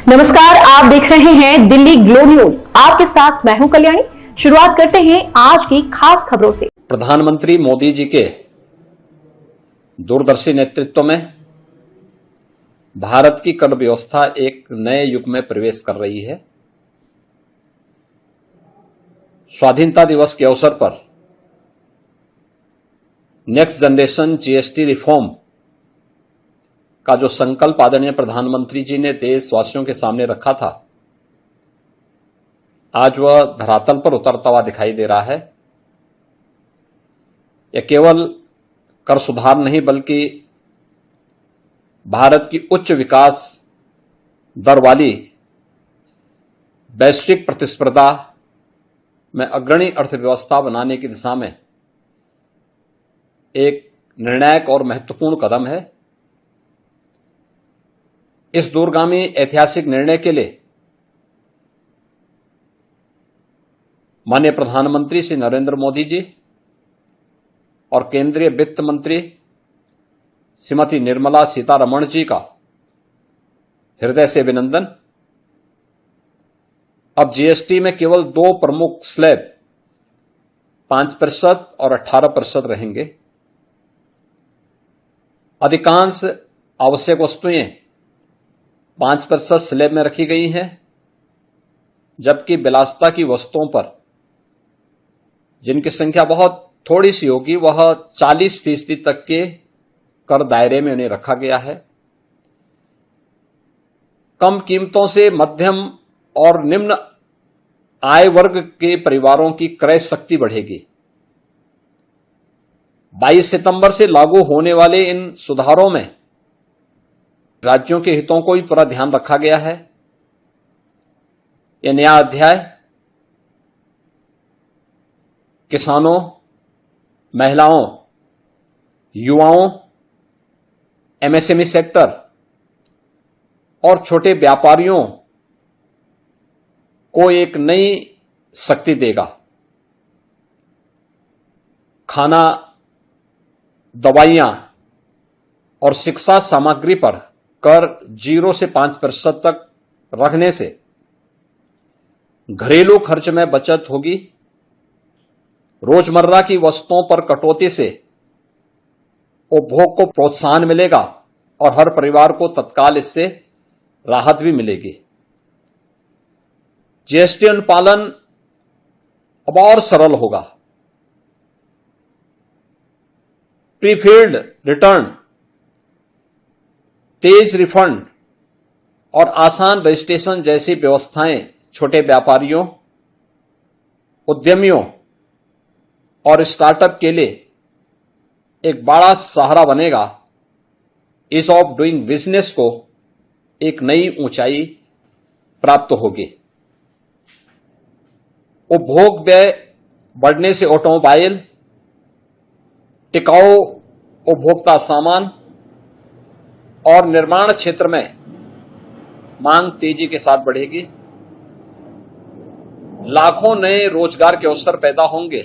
नमस्कार, आप देख रहे हैं दिल्ली ग्लो न्यूज। आपके साथ मैं हूं कल्याणी। शुरुआत करते हैं आज की खास खबरों से। प्रधानमंत्री मोदी जी के दूरदर्शी नेतृत्व में भारत की कर व्यवस्था एक नए युग में प्रवेश कर रही है। स्वाधीनता दिवस के अवसर पर नेक्स्ट जनरेशन जीएसटी रिफॉर्म का जो संकल्प आदरणीय प्रधानमंत्री जी ने देशवासियों के सामने रखा था, आज वह धरातल पर उतरता हुआ दिखाई दे रहा है। यह केवल कर सुधार नहीं बल्कि भारत की उच्च विकास दर वाली वैश्विक प्रतिस्पर्धा में अग्रणी अर्थव्यवस्था बनाने की दिशा में एक निर्णायक और महत्वपूर्ण कदम है। इस दूरगामी ऐतिहासिक निर्णय के लिए माननीय प्रधानमंत्री श्री नरेंद्र मोदी जी और केंद्रीय वित्त मंत्री श्रीमती निर्मला सीतारमण जी का हृदय से अभिनंदन। अब जीएसटी में केवल दो प्रमुख स्लैब 5% और 18% रहेंगे। अधिकांश आवश्यक वस्तुएं 5% स्लैब में रखी गई हैं, जबकि विलासिता की वस्तुओं पर, जिनकी संख्या बहुत थोड़ी सी होगी, वह 40% तक के कर दायरे में उन्हें रखा गया है। कम कीमतों से मध्यम और निम्न आय वर्ग के परिवारों की क्रय शक्ति बढ़ेगी। 22 सितंबर से लागू होने वाले इन सुधारों में राज्यों के हितों को भी पूरा ध्यान रखा गया है। यह नया अध्याय किसानों, महिलाओं, युवाओं, एमएसएमई सेक्टर और छोटे व्यापारियों को एक नई शक्ति देगा। खाना, दवाइयां और शिक्षा सामग्री पर कर 0 से 5% तक रखने से घरेलू खर्च में बचत होगी। रोजमर्रा की वस्तुओं पर कटौती से उपभोग को प्रोत्साहन मिलेगा और हर परिवार को तत्काल इससे राहत भी मिलेगी। जीएसटी अनुपालन अब और सरल होगा। प्रीफिल्ड रिटर्न, तेज रिफंड और आसान रजिस्ट्रेशन जैसी व्यवस्थाएं छोटे व्यापारियों, उद्यमियों और स्टार्टअप के लिए एक बड़ा सहारा बनेगा। ईज ऑफ डूइंग बिजनेस को एक नई ऊंचाई प्राप्त होगी। उपभोग व्यय बढ़ने से ऑटोमोबाइल, टिकाऊ उपभोक्ता सामान और निर्माण क्षेत्र में मांग तेजी के साथ बढ़ेगी। लाखों नए रोजगार के अवसर पैदा होंगे।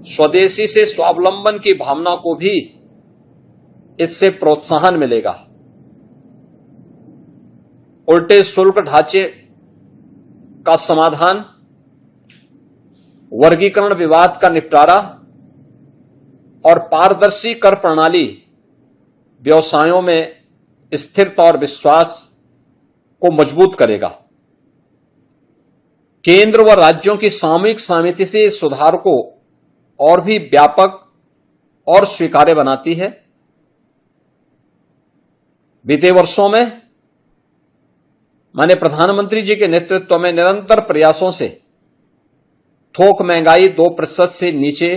स्वदेशी से स्वावलंबन की भावना को भी इससे प्रोत्साहन मिलेगा। उल्टे शुल्क ढांचे का समाधान, वर्गीकरण विवाद का निपटारा और पारदर्शी कर प्रणाली व्यवसायों में स्थिरता और विश्वास को मजबूत करेगा। केंद्र व राज्यों की सामूहिक सहमति से इस सुधार को और भी व्यापक और स्वीकार्य बनाती है। बीते वर्षों में माननीय प्रधानमंत्री जी के नेतृत्व में निरंतर प्रयासों से थोक महंगाई 2% से नीचे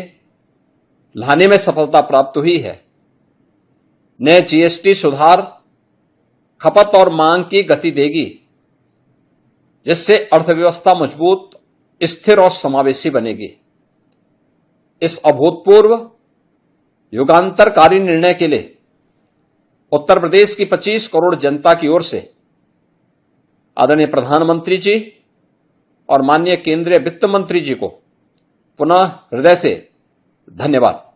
लाने में सफलता प्राप्त हुई है। नए जीएसटी सुधार खपत और मांग की गति देगी, जिससे अर्थव्यवस्था मजबूत, स्थिर और समावेशी बनेगी। इस अभूतपूर्व युगांतरकारी निर्णय के लिए उत्तर प्रदेश की 25 करोड़ जनता की ओर से आदरणीय प्रधानमंत्री जी और माननीय केंद्रीय वित्त मंत्री जी को पुनः हृदय से धन्यवाद।